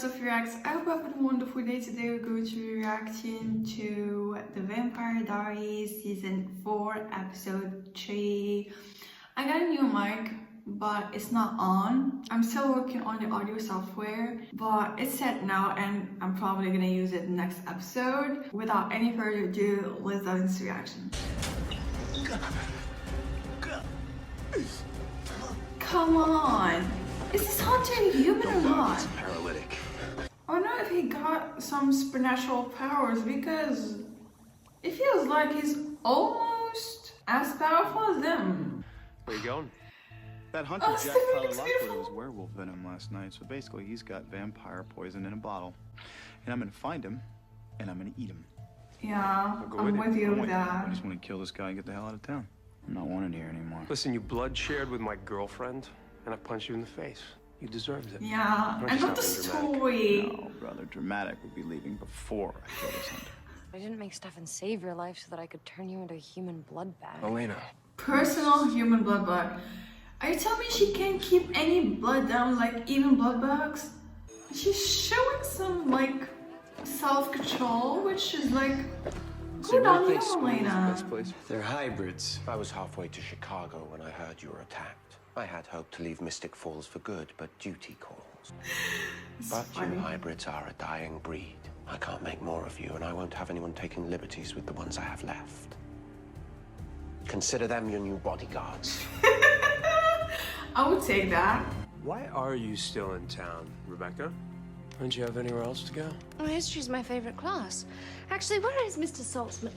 SoFieReacts. I hope you have a wonderful day. Today we're going to be reacting to the Vampire Diaries Season 4 Episode 3. I got a new mic, but it's not on. I'm still working on the audio software, but it's set now and I'm probably gonna use it next episode. Without any further ado, let's dive into reaction. Come on! Is this hunter human or not? Paralytic. I don't know if he got some supernatural powers because it feels like he's almost as powerful as them. Where you going? That hunter Jack Stefan Tyler looks Lockwood beautiful. was werewolf venom last night, so basically he's got vampire poison in a bottle. And I'm gonna find him, and I'm gonna eat him. Yeah, I'll go I'm with with you I'm with with you. I that. just want to kill this guy and get the hell out of town. I'm not wanted here anymore. Listen, you blood shared with my girlfriend, and I punched you in the face. You deserved it. Yeah, Don't and you not the sound dramatic? story. No, brother, dramatic would be leaving before I kill this hunter. I didn't make Stefan save your life so that I could turn you into a human blood bag. Elena. Personal human blood bag. Are you telling me she can't keep any blood down, like even blood bags? She's showing some like self-control, which is like good on you, Elena. They're hybrids. I was halfway to Chicago when I heard you were attacked. I had hoped to leave Mystic Falls for good, but duty calls. But funny. you hybrids are a dying breed. I can't make more of you, and I won't have anyone taking liberties with the ones I have left. Consider them your new bodyguards. I would take that. Why are you still in town, Rebecca? Don't you have anywhere else to go? Oh, history's my favorite class. Actually, where is Mr. Saltzman?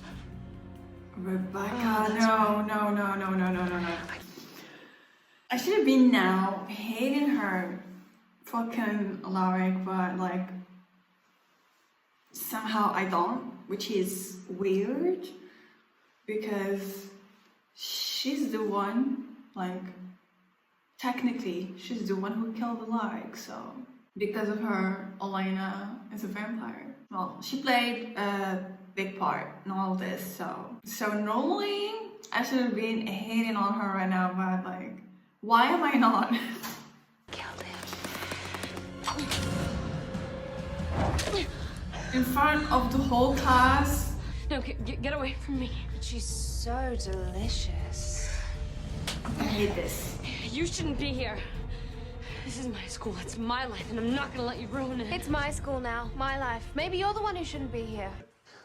Rebecca, no. I should have been now hating her fucking Alaric, but like somehow I don't, which is weird because she's the one, like technically she's the one who killed Alaric, so because of her, Elena is a vampire. Well, she played a big part in all of this, so normally I should have been hating on her right now, but like, why am I not? Killed him. In front of the whole class. No, get away from me. She's so delicious. I hate this. You shouldn't be here. This is my school. It's my life, and I'm not gonna let you ruin it. It's my school now, my life. Maybe you're the one who shouldn't be here.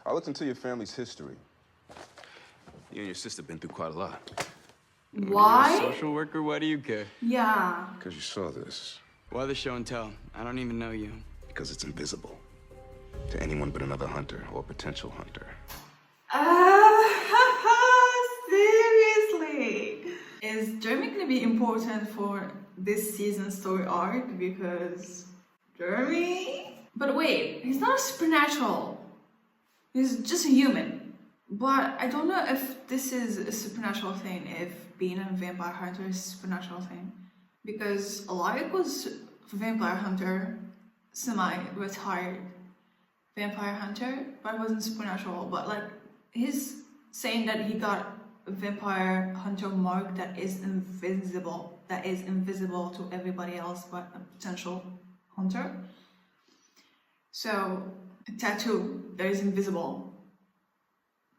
I looked into your family's history. You and your sister been through quite a lot. Why? You're a social worker? Why do you care? Yeah. Because you saw this. Why the show and tell? I don't even know you. Because it's invisible. To anyone but another hunter or potential hunter. Seriously? Is Jeremy gonna be important for this season's story arc? Because Jeremy? But wait, he's not a supernatural. He's just a human. But I don't know if this is a supernatural thing, if being a vampire hunter is a supernatural thing. Because Alaric was a vampire hunter, semi-retired vampire hunter, but it wasn't supernatural. But like, he's saying that he got a vampire hunter mark that is invisible to everybody else but a potential hunter. So a tattoo that is invisible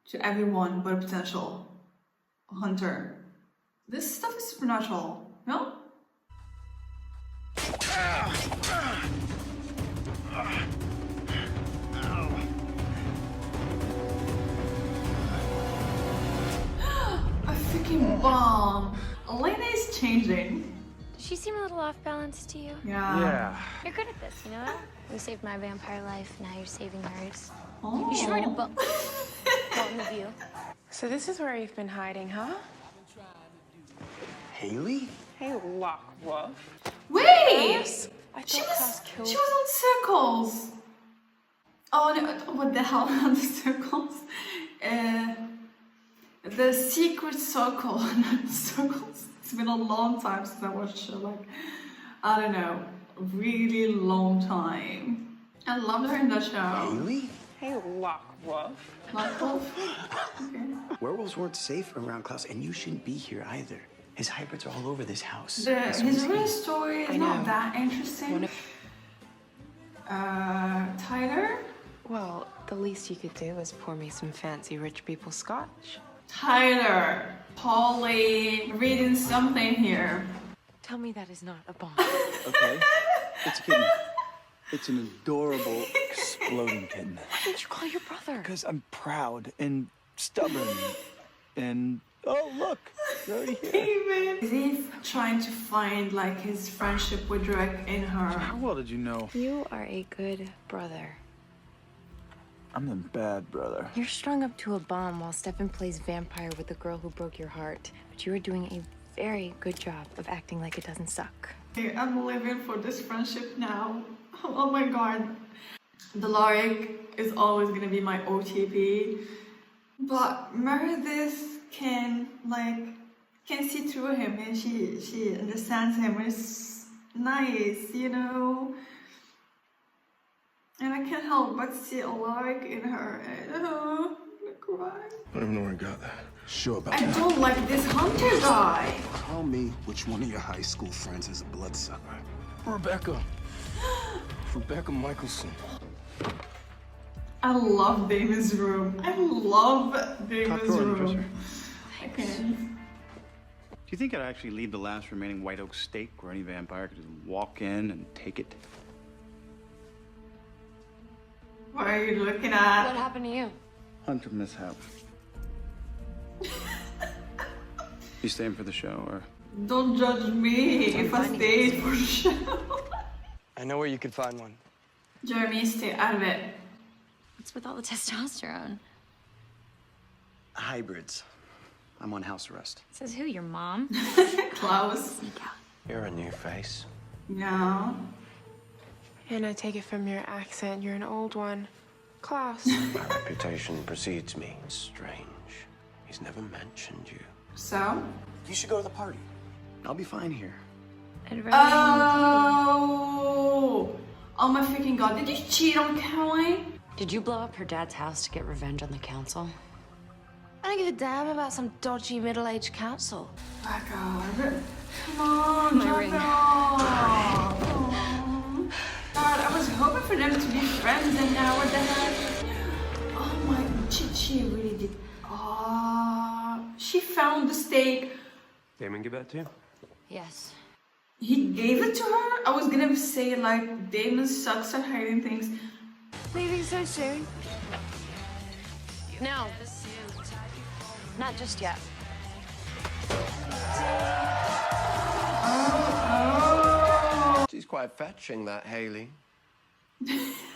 to everyone but a potential hunter. This stuff is supernatural, no? A freaking bomb. Elena is changing. Does she seem a little off balance to you? Yeah. You're good at this, you know that? You saved my vampire life, now you're saving hers. Oh. You should write a book. Quote in the View. So this is where you've been hiding, huh? Haley? Hey, Lockwolf. Wait! I She thought Klaus was killed... on circles. Oh no, what the hell are the circles? The secret circle, not circles. It's been a long time since I watched a show, like, I don't know, a really long time. I loved her in that show. Haley? Hey, Lockwolf. Lockwolf? Okay. Werewolves weren't safe around Klaus, and you shouldn't be here either. His hybrids are all over this house. His real story is not that interesting. Tyler? Well, the least you could do is pour me some fancy rich people scotch. Tyler. Polly. Reading something here. Tell me that is not a bomb. Okay, it's a kitten. It's an adorable, exploding kitten. Why didn't you call your brother? Because I'm proud and stubborn and... Oh, look, you're already here. David. Is he trying to find like his friendship with Drake in her? How well did you know? You are a good brother. I'm the bad brother. You're strung up to a bomb while Stefan plays vampire with the girl who broke your heart. But you are doing a very good job of acting like it doesn't suck. Okay, I'm living for this friendship now. Oh my god. The Lorik is always gonna be my OTP. But Meredith can see through him and she understands him. It's nice, you know. And I can't help but see a Lorik in her. And, I'm gonna cry. I don't even know where I got that. Sure about I that. don't like this Hunter guy. Tell me which one of your high school friends is a bloodsucker. Rebecca. Rebecca Michelson. I love Damon's room. I love Damon's room. Okay. Do you think I'd actually leave the last remaining white oak steak where any vampire could just walk in and take it? What are you looking at? What happened to you? Hunter mishap. You staying for the show, or? Don't judge me if I stayed for the show. I know where you could find one. Jeremy, stay out of it. What's with all the testosterone? Hybrids. I'm on house arrest. Says who, your mom? Klaus. You're a new face. No. And I take it from your accent, you're an old one. Klaus. My reputation precedes me. It's strange. He's never mentioned you. So? You should go to the party. I'll be fine here. I'd rather Oh! Oh my freaking god, did you cheat on Caroline? Did you blow up her dad's house to get revenge on the council? I don't give a damn about some dodgy middle-aged council. Oh my god. Come on, My ring. God, I was hoping for them to be friends and now what the heck? Oh my, she really did. Oh, she found the steak. Damon give that to you? Yes. He gave it to her? I was gonna say like Damon sucks at hiding things. Leaving so soon? No. Not just yet. She's quite fetching, that Haley.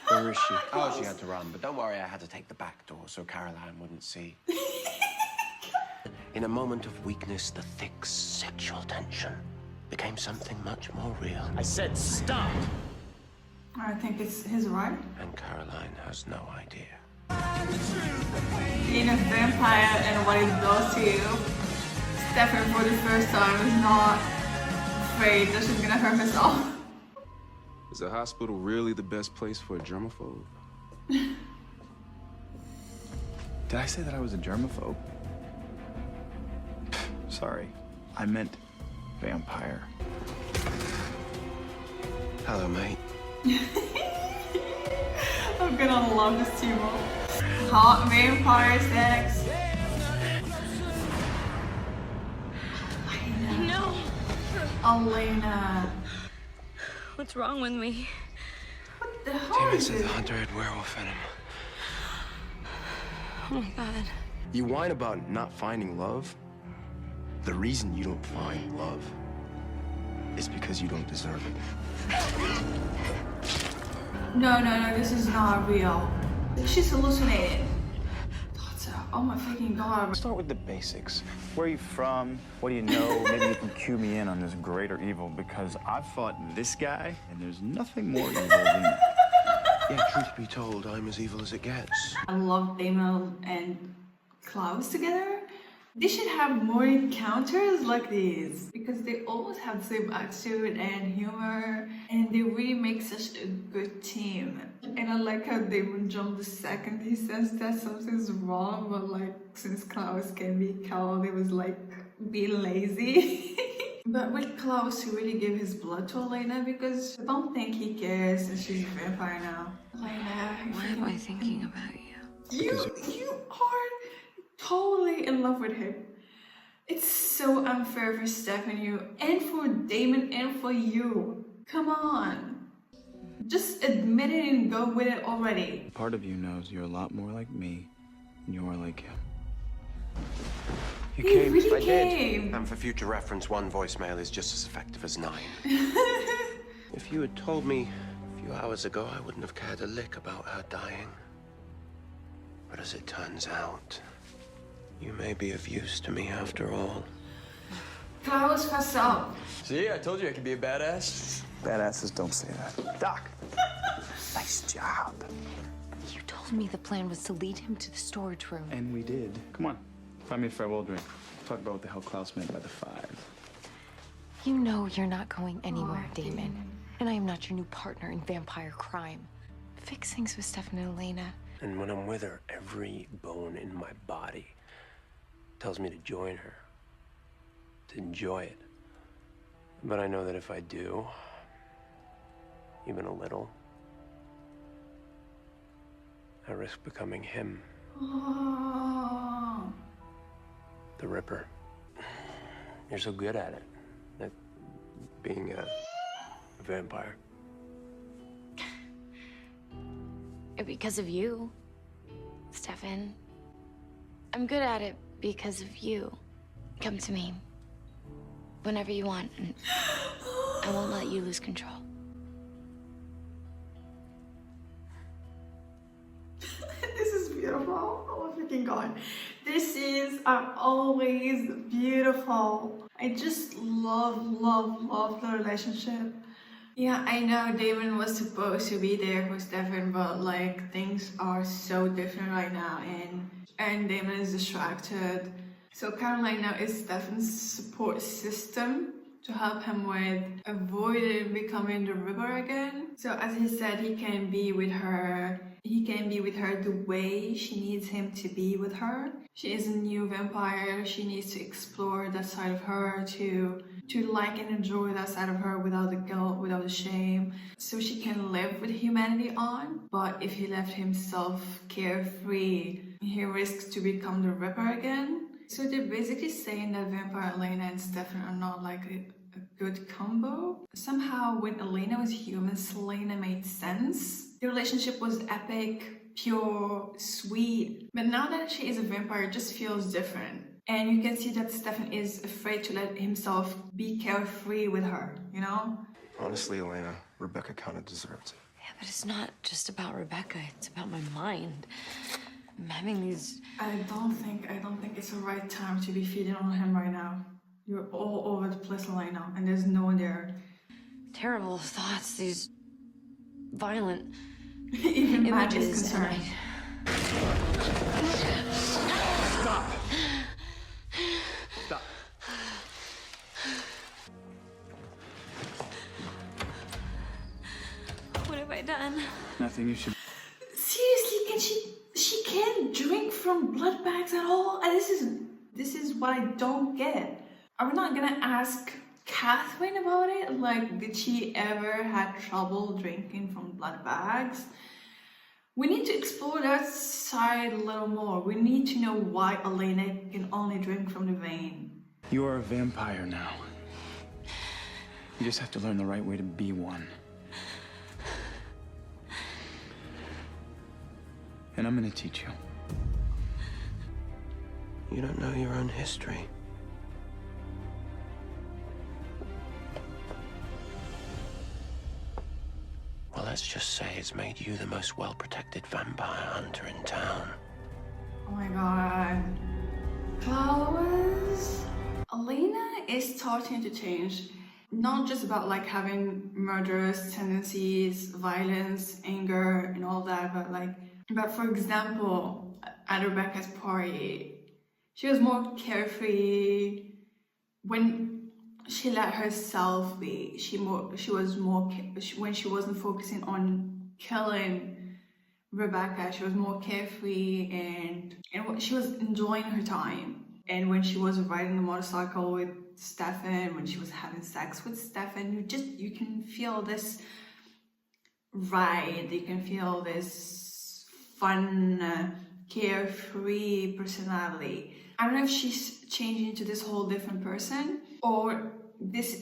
Where is she? Oh, she had to run, but don't worry, I had to take the back door so Caroline wouldn't see. In a moment of weakness, the thick sexual tension became something much more real. I said stop! I think it's his right. And Caroline has no idea. Being a vampire and what it does to you. Stefan for the first time is not afraid that she's gonna hurt herself. Is a hospital really the best place for a germaphobe? Did I say that I was a germaphobe? Sorry, I meant vampire. Hello, mate. I'm gonna love this team up. Hot vampire sex. No! Elena. What's wrong with me? What the hell Damon is said it? the hunter had werewolf in him. Oh my god. You whine about not finding love. The reason you don't find love is because you don't deserve it. No, this is not real. She's hallucinating. Oh my freaking god. Start with the basics. Where are you from? What do you know? Maybe you can cue me in on this greater evil, because I've fought this guy, and there's nothing more evil than that. Yeah, truth be told, I'm as evil as it gets. I love Damon and Klaus together. They should have more encounters like these because they always have the same attitude and humor and they really make such a good team. And I like how Damon jumped the second he says that something's wrong, but like since Klaus can be cowed, it was like being lazy. But with Klaus, he really gave his blood to Elena because I don't think he cares that she's a vampire now. Elena, Why am I thinking about you? You are totally in love with him. It's so unfair for Stefan and for Damon and for you. Come on. Just admit it and go with it already. Part of you knows you're a lot more like me than you are like him. He really came. And for future reference, one voicemail is just as effective as 9. If you had told me a few hours ago, I wouldn't have cared a lick about her dying. But as it turns out, you may be of use to me after all. Klaus, what's up? See, I told you I could be a badass. Badasses don't say that. Doc, nice job. You told me the plan was to lead him to the storage room. And we did. Come on, find me a farewell drink. Talk about what the hell Klaus meant by the 5. You know you're not going anywhere, Damon. And I am not your new partner in vampire crime. Fix things with Stefan and Elena. And when I'm with her, every bone in my body tells me to join her, to enjoy it. But I know that if I do, even a little, I risk becoming him. Oh. The Ripper. You're so good at it, at being a vampire. Because of you, Stefan. I'm good at it because of you. Come to me whenever you want, and I won't let you lose control. This is beautiful. Oh my freaking god. This is always beautiful. I just love the relationship. Yeah, I know Damon was supposed to be there for Stefan, but like things are so different right now, and Damon is distracted. So Carolina is Stefan's support system to help him with avoiding becoming the Ripper again. So as he said, he can be with her. He can be with her the way she needs him to be with her. She is a new vampire. She needs to explore that side of her, to like and enjoy that side of her without the guilt, without the shame, so she can live with humanity on. But if he left himself carefree, he risks to become the Ripper again. So they're basically saying that Vampire Elena and Stefan are not like a good combo. Somehow when Elena was human, Selena made sense. The relationship was epic, pure, sweet. But now that she is a vampire, it just feels different. And you can see that Stefan is afraid to let himself be carefree with her, you know? Honestly, Elena, Rebecca kind of deserves it. Yeah, but it's not just about Rebecca. It's about my mind. I'm having these... I don't think it's the right time to be feeding on him right now. You're all over the place, Elena, and there's no one there. terrible thoughts, these violent Even Matt is images. concerned. Stop! Stop. What have I done? Nothing. You should. Seriously, she can't drink from blood bags at all? And this is what I don't get. Are we not gonna ask Catherine about it? Like, did she ever had trouble drinking from blood bags? We need to explore that side a little more. We need to know why Elena can only drink from the vein. You are a vampire now. You just have to learn the right way to be one. And I'm gonna teach you. You don't know your own history. Well, let's just say it's made you the most well-protected vampire hunter in town. Oh my god. Klaus? Elena is starting to change. Not just about like having murderous tendencies, violence, anger, and all that, but for example, at Rebecca's party, she was more carefree. When she let herself be, when she wasn't focusing on killing Rebecca, she was more carefree and she was enjoying her time. And when she was riding the motorcycle with Stefan, when she was having sex with Stefan, you can feel this ride, you can feel this fun, carefree personality. I don't know if she's changing into this whole different person, or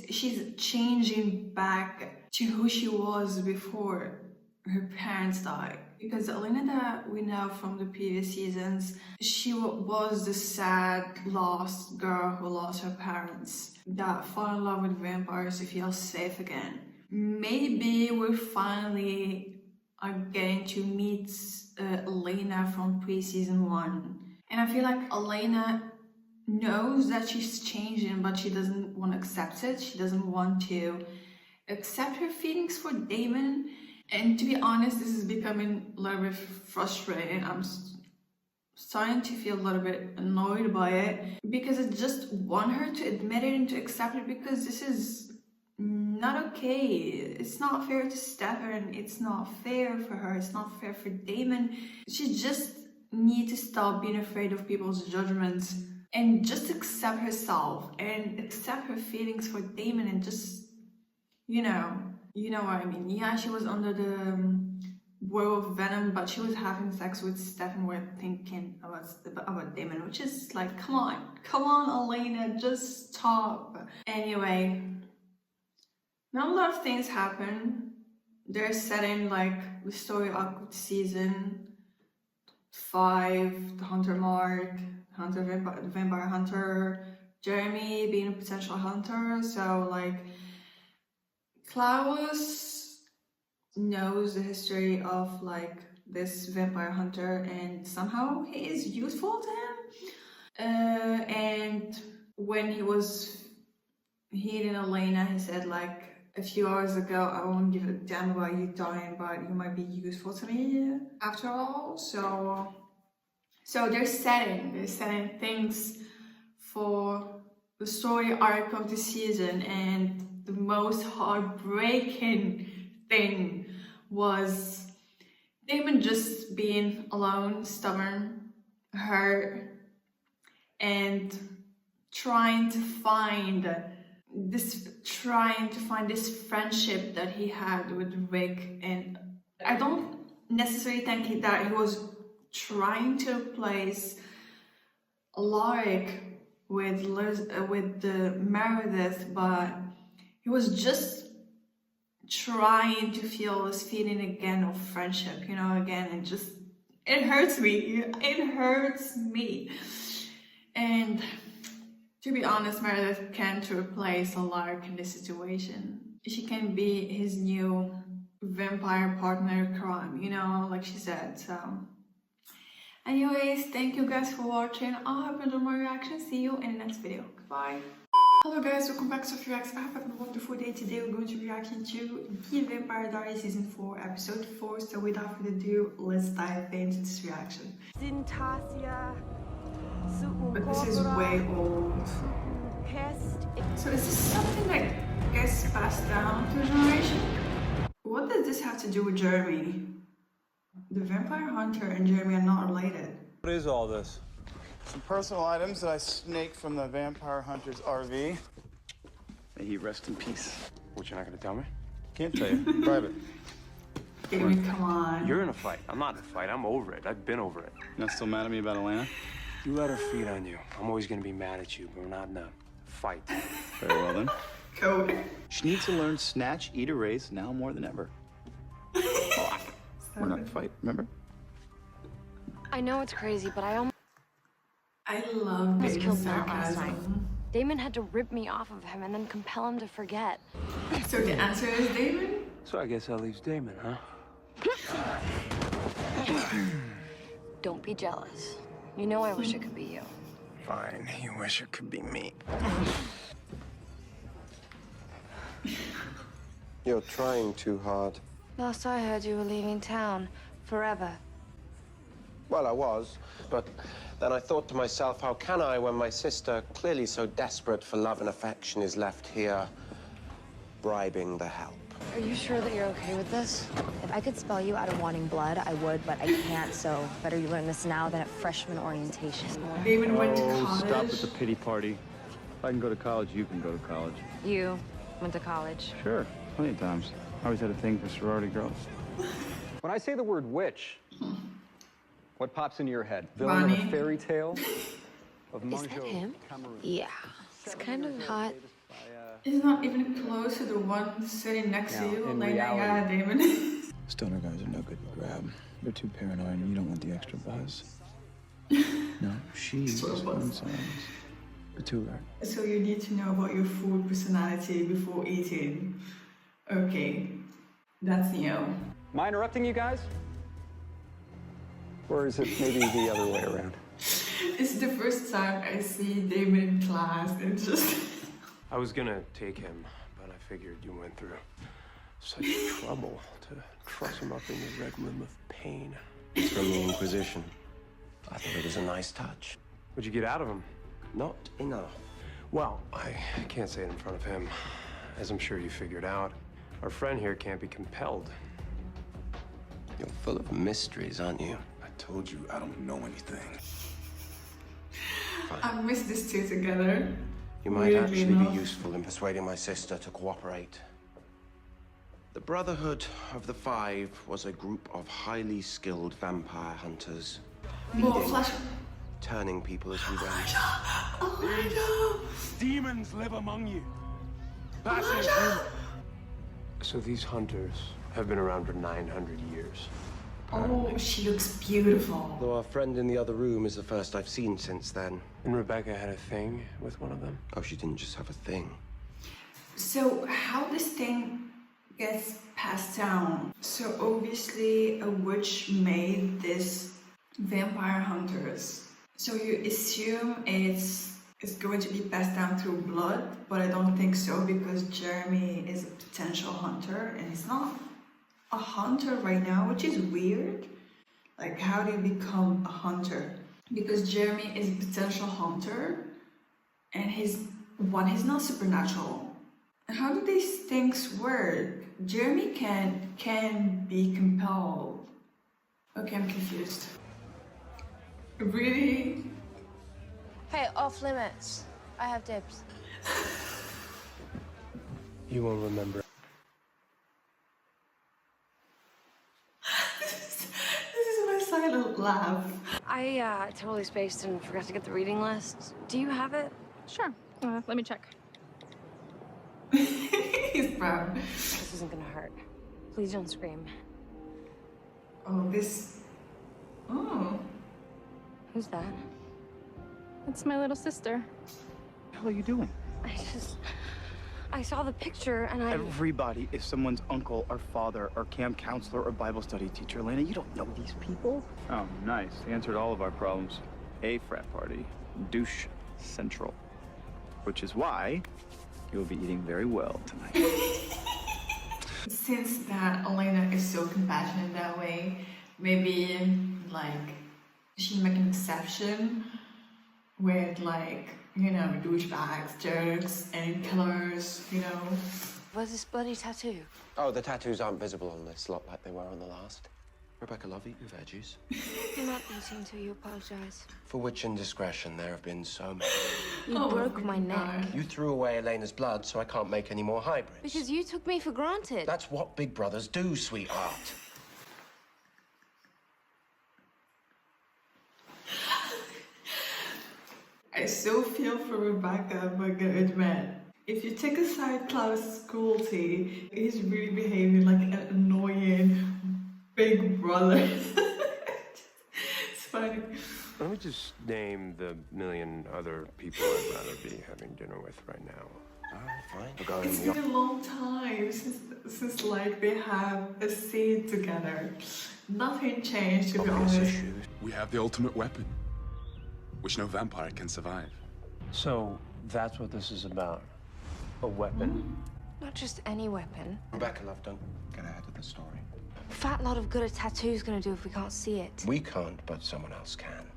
she's changing back to who she was before her parents died. Because Elena that we know from the previous seasons, she was the sad, lost girl who lost her parents, that fell in love with vampires to feel safe again. Maybe we finally are getting to meet Elena from pre-season 1. And I feel like Elena knows that she's changing, but she doesn't want to accept it. She doesn't want to accept her feelings for Damon. And to be honest, this is becoming a little bit frustrating. I'm starting to feel a little bit annoyed by it, because I just want her to admit it and to accept it, because this is not okay. It's not fair to Stefan. It's not fair for her. It's not fair for Damon. She just needs to stop being afraid of people's judgments and just accept herself and accept her feelings for Damon, and just, you know what I mean. Yeah, she was under the world of venom, but she was having sex with Stefan while thinking about Damon, which is like, come on, Elena, just stop. Anyway, now a lot of things happen. They're setting like the story of season 5, the hunter mark, the vampire hunter, Jeremy being a potential hunter. So like, Klaus knows the history of like this vampire hunter, and somehow he is useful to him. And when he was hitting Elena, he said like, a few hours ago, I won't give a damn about you dying, but you might be useful to me after all. So they're setting things for the story arc of the season, and the most heartbreaking thing was Damon just being alone, stubborn, hurt, and trying to find this friendship that he had with Rick. And I don't necessarily think that he was trying to replace Alaric with Meredith, but he was just trying to feel this feeling again of friendship, again, and just, it hurts me. And to be honest, Meredith can't replace Alaric in this situation. She can be his new vampire partner in crime, like she said. So anyways, thank you guys for watching. I hope you enjoyed my reaction. See you in the next video. Goodbye. Hello guys, welcome back to SoFieReacts. I hope you have a wonderful day. Today we're going to be reacting to the Vampire Diaries Season 4, Episode 4. So without further ado, let's dive into this reaction. But this is way old. So is this something that gets passed down to a generation? What does this have to do with Jeremy? The vampire hunter and Jeremy are not related. What is all this? Some personal items that I snaked from the vampire hunter's RV. May he rest in peace. What, you're not gonna tell me? Can't tell you. Private. Damon, come on. You're in a fight. I'm not in a fight. I'm over it. I've been over it. You're not still mad at me about Elena? You let her feed on you. I'm always gonna be mad at you, but we're not in a fight. Very well then. Go. She needs to learn snatch, eat, erase now more than ever. Oh, we're not in a fight, remember? I know it's crazy, but I love almost Damon's killed Matt last night. sarcasm. Damon had to rip me off of him and then compel him to forget. So the answer is Damon? So I guess that leaves Damon, huh? Don't be jealous. You know I wish it could be you. Fine, you wish it could be me. You're trying too hard. Last I heard, you were leaving town. Forever. Well, I was, but then I thought to myself, how can I when my sister, clearly so desperate for love and affection, is left here bribing the help? Are you sure that you're okay with this? If I could spell you out of wanting blood, I would, but I can't, so better you learn this now than at freshman orientation. Damon went to college. Stop with the pity party. If I can go to college, you can go to college. You went to college. Sure, plenty of times. I always had a thing for sorority girls. When I say the word witch, what pops into your head? Villain of a fairy tale? Of Is that him? Yeah. It's kind of hot. It's not even close to the one sitting next to you, like yeah, Damon. Stoner guys are no good to grab. They're too paranoid and you don't want the extra buzz. No, she is one size. The two are. So you need to know about your food personality before eating. Okay, that's Neo. Am I interrupting you guys? Or is it maybe the other way around? It's the first time I see Damon in class. It's just... I was gonna take him, but I figured you went through such trouble to truss him up in the red room of pain. It's from the Inquisition. I thought it was a nice touch. What'd you get out of him? Not enough. Well, I can't say it in front of him. As I'm sure you figured out, our friend here can't be compelled. You're full of mysteries, aren't you? I told you I don't know anything. Fine. I miss these two together. You might actually be useful in persuading my sister to cooperate. The Brotherhood of the Five was a group of highly skilled vampire hunters. More flash. Turning people as we went. Oh my God. Demons live among you. So these hunters have been around for 900 years. Oh, she looks beautiful. Though our friend in the other room is the first I've seen since then. And Rebecca had a thing with one of them? Oh, she didn't just have a thing. So how this thing gets passed down? So obviously a witch made this vampire hunters. So you assume it's going to be passed down through blood, but I don't think so because Jeremy is a potential hunter and he's not a hunter right now, which is weird. Like, how do you become a hunter? Because Jeremy is a potential hunter and he's not supernatural. How do these things work? Jeremy can be compelled. Okay, I'm confused. Really? Hey, off limits. I have dibs. You won't remember. This is my silent laugh. I totally spaced and forgot to get the reading list. Do you have it? Sure. Let me check. He's proud. This isn't gonna hurt. Please don't scream. Oh, this... Oh. Who's that? It's my little sister. What the hell are you doing? I saw the picture and I... Everybody is someone's uncle or father or camp counselor or Bible study teacher. Elena, you don't know these people? Oh, nice. Answered all of our problems. A frat party. Douche Central. Which is why you'll be eating very well tonight. Since that Elena is so compassionate that way, maybe, like, she make an exception with, like, you know, douchebags, jerks, and killers, you know. Where's this bloody tattoo? Oh, the tattoos aren't visible on this lot like they were on the last. Rebecca, love, eat your veggies. I'm not eating until you apologize. For which indiscretion there have been so many. You broke my neck. You threw away Elena's blood, so I can't make any more hybrids. Because you took me for granted. That's what big brothers do, sweetheart. I so feel for Rebecca, but I gotta admit, if you take aside Klaus' cruelty, he's really behaving like an annoying big brother. It's funny. Let me just name the million other people I'd rather be having dinner with right now. Fine. We'll go It's in the been a long time since like they have a scene together. Nothing changed, to be honest. We have the ultimate weapon, which no vampire can survive. So that's what this is about. A weapon. Not just any weapon. Rebecca, love, don't get ahead of the story. Fat lot of good a tattoo's gonna do if we can't see it. We can't, but someone else can.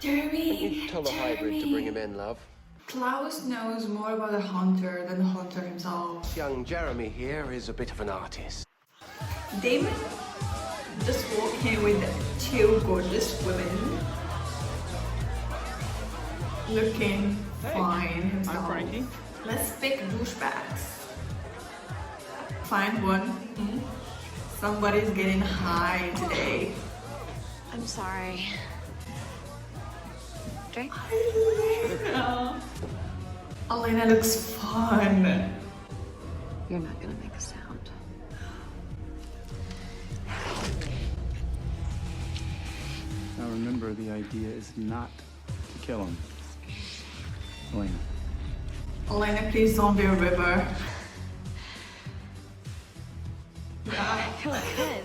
Jeremy! You tell the hybrid to bring him in, love. Klaus knows more about the hunter than the hunter himself. Young Jeremy here is a bit of an artist. Damon just walking with two gorgeous women. Looking fine himself. I'm Frank. me? Let's pick douchebags. Find one. Somebody's getting high today. I'm sorry. Drink? Elena looks fun. You're not gonna make a sound. Now remember, the idea is not to kill him. Elena. Elena, please don't be a river. I feel good.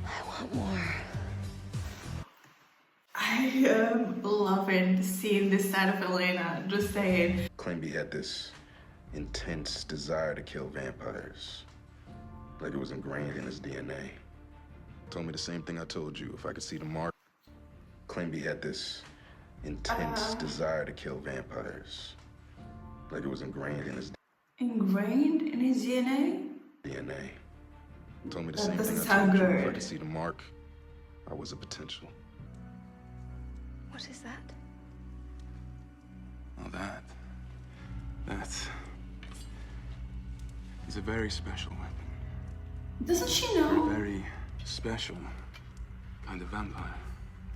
I want more. I am loving seeing this side of Elena, just saying. Claimed he had this intense desire to kill vampires. Like it was ingrained in his DNA. Told me the same thing I told you, if I could see the mark. Claimed he had this intense desire to kill vampires. Like it was ingrained in his Ingrained in his DNA? DNA. Told me the same thing I sound told you, if I good. could see the mark, I was a potential. What is that? Oh, that's it's a very special weapon. Doesn't she know? A very special kind of vampire.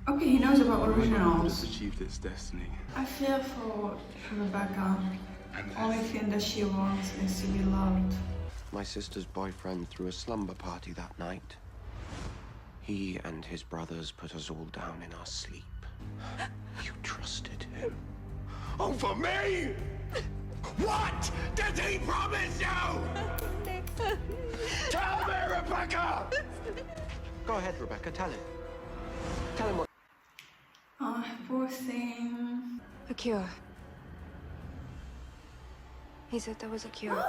Okay, he knows about Just originals. achieved its destiny. I feel for Rebecca. Only thing that she wants is to be loved. My sister's boyfriend threw a slumber party that night. He and his brothers put us all down in our sleep. You trusted him. Over me? What did he promise you? Tell me, Rebecca! Go ahead, Rebecca, tell him. Tell him what. Oh, poor thing. A cure. He said there was a cure.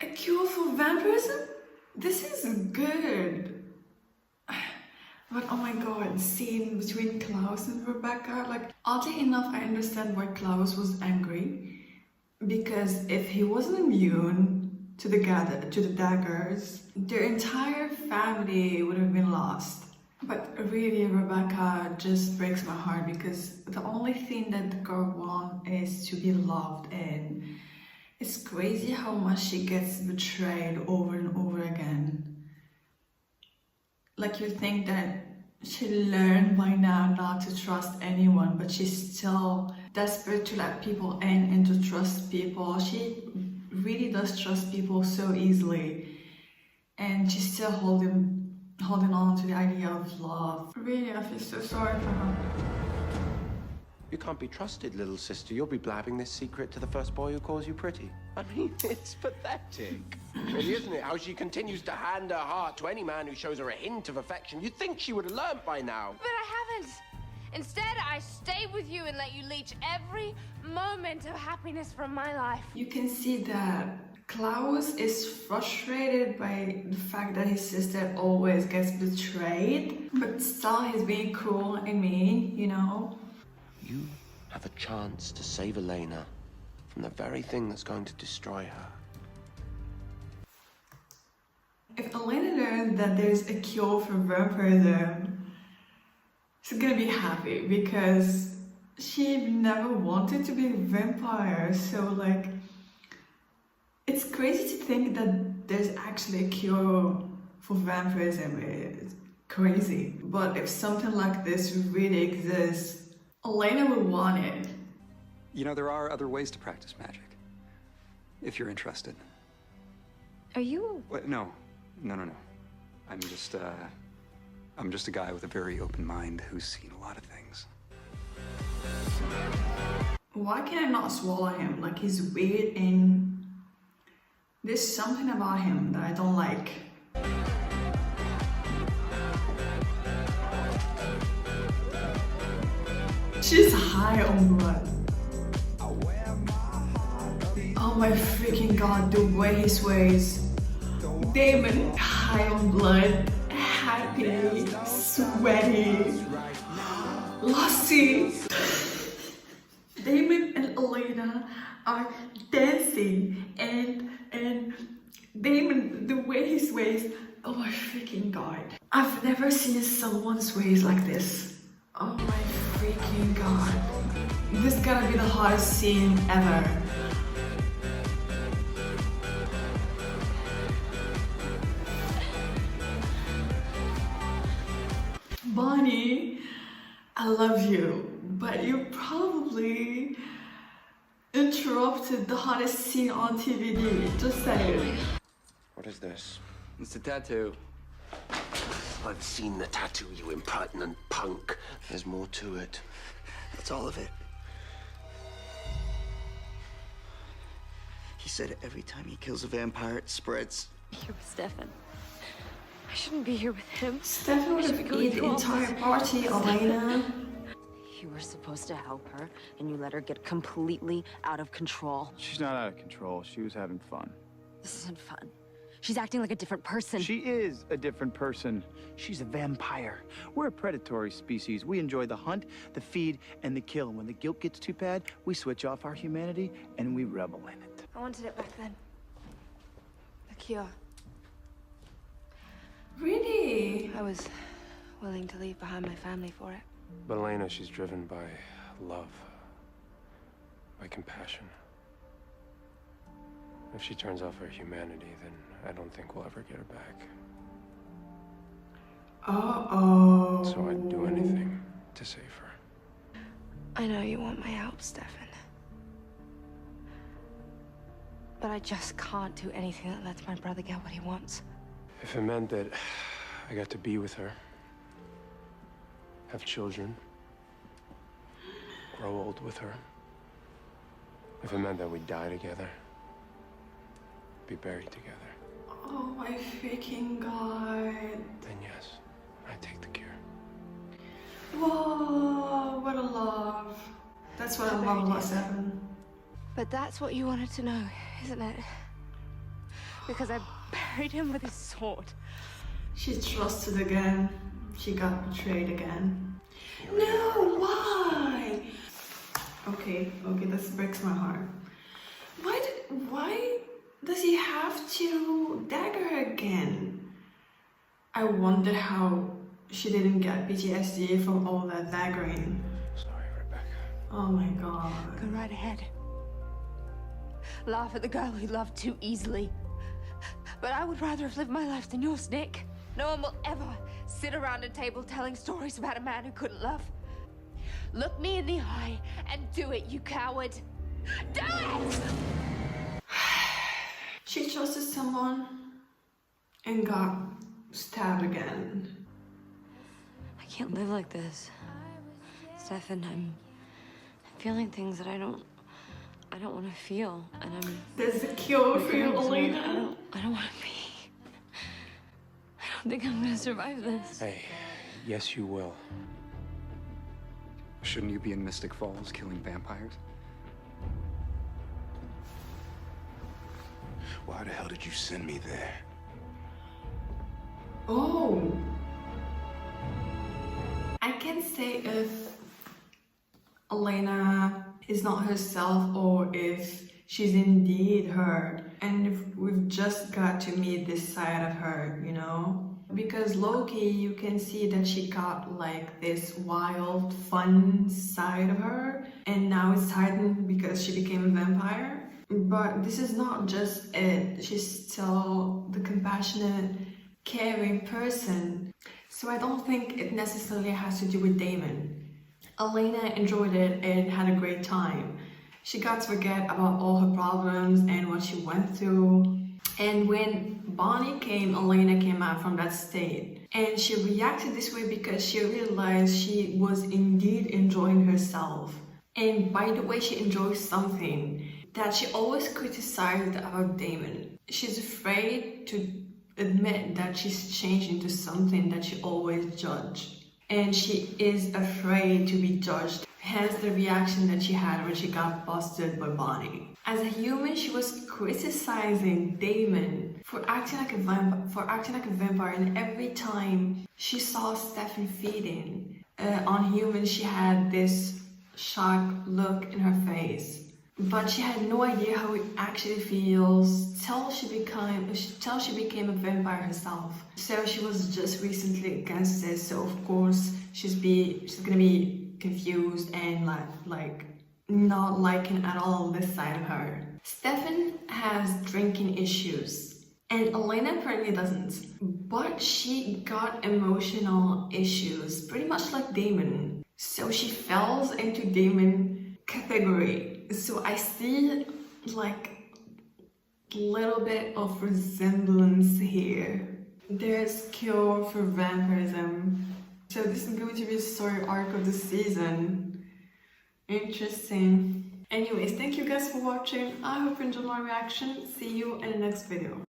A cure for vampirism? This is good. But oh my god, scene between Klaus and Rebecca. Like, oddly enough, I understand why Klaus was angry. Because if he wasn't immune to the daggers, their entire family would have been lost. But really, Rebecca just breaks my heart because the only thing that the girl wants is to be loved, and it's crazy how much she gets betrayed over and over again. Like, you think that she learned by now not to trust anyone, but she's still desperate to let people in and to trust people. She really does trust people so easily, and she's still holding on to the idea of love. Really, I feel so sorry for her. You can't be trusted, little sister. You'll be blabbing this secret to the first boy who calls you pretty. I mean, it's pathetic. Really, isn't it? How she continues to hand her heart to any man who shows her a hint of affection. You'd think she would have learned by now. But I haven't. Instead, I stayed with you and let you leech every moment of happiness from my life. You can see that Klaus is frustrated by the fact that his sister always gets betrayed, but still he's being cruel and mean, you know? You have a chance to save Elena from the very thing that's going to destroy her. If Elena learns that there's a cure for vampirism, she's gonna be happy because she never wanted to be a vampire. So, like, it's crazy to think that there's actually a cure for vampirism. It's crazy. But if something like this really exists, Elena would want it. You know, there are other ways to practice magic. If you're interested. Are you? What? No. I'm just a guy with a very open mind who's seen a lot of things. Why can I not swallow him? Like, he's weird and there's something about him that I don't like. She's high on blood. Oh my freaking god, the way he sways. Damon, high on blood, happy, sweaty, lusty. Damon and Elena are dancing, and Damon, the way he sways, oh my freaking god. I've never seen someone sways like this. Oh my gonna be the hottest scene ever. Bonnie, I love you, but you probably interrupted the hottest scene on TVD. Just saying. What is this? It's a tattoo. I've seen the tattoo, you impertinent punk. There's more to it. That's all of it. He said every time he kills a vampire, it spreads. Here with Stefan. I shouldn't be here with him. Stefan would have eaten the entire party, Elena. You were supposed to help her, and you let her get completely out of control. She's not out of control. She was having fun. This isn't fun. She's acting like a different person. She is a different person. She's a vampire. We're a predatory species. We enjoy the hunt, the feed, and the kill. And when the guilt gets too bad, we switch off our humanity and we revel in it. I wanted it back then. The cure. Really? I was willing to leave behind my family for it. But Elena, she's driven by love, by compassion. If she turns off her humanity, then I don't think we'll ever get her back. Uh-oh. So I'd do anything to save her. I know you want my help, Stefan. But I just can't do anything that lets my brother get what he wants. If it meant that I got to be with her, have children, grow old with her, if it meant that we die together, be buried together, Oh my freaking god. then yes, I take the cure. Whoa, what a love. That's what I love about Stefan. But that's what you wanted to know, isn't it? Because I buried him with his sword. She trusted again. She got betrayed again. No, why? Okay, this breaks my heart. Why does he have to dagger her again? I wonder how she didn't get PTSD from all that daggering. Sorry, Rebecca. Oh my god. Go right ahead. Laugh at the girl who loved too easily. But I would rather have lived my life than yours, Nick. No one will ever sit around a table telling stories about a man who couldn't love. Look me in the eye and do it, you coward. Do it! She trusted someone and got stabbed again. I can't live like this. Stefan, I'm feeling things that I don't want to feel, and I'm... There's a cure for you, Elena. I don't want to be. I don't think I'm gonna survive this. Hey, yes you will. Shouldn't you be in Mystic Falls killing vampires? Why the hell did you send me there? Oh. I can't say if Elena is not herself or if she's indeed her, and if we've just got to meet this side of her, you know? Because low-key, you can see that she got like this wild, fun side of her, and now it's heightened because she became a vampire. But this is not just it. She's still the compassionate, caring person. So I don't think it necessarily has to do with Damon. Elena enjoyed it and had a great time. She got to forget about all her problems and what she went through. And when Bonnie came, Elena came out from that state. And she reacted this way because she realized she was indeed enjoying herself. And by the way she enjoys something that she always criticized about Damon. She's afraid to admit that she's changed into something that she always judged. And she is afraid to be judged. Hence the reaction that she had when she got busted by Bonnie. As a human, she was criticizing Damon for acting like a vampire, and every time she saw Stefan feeding on humans, she had this shocked look in her face. But she had no idea how it actually feels till she became a vampire herself. So she was just recently against this, so of course she's gonna be confused and like not liking at all this side of her. Stefan has drinking issues and Elena apparently doesn't, but she got emotional issues, pretty much like Damon. So she falls into Damon category. So I see like a little bit of resemblance here. There's cure for vampirism. So this is going to be the story arc of the season. Interesting. Anyways, thank you guys for watching. I hope you enjoyed my reaction. See you in the next video.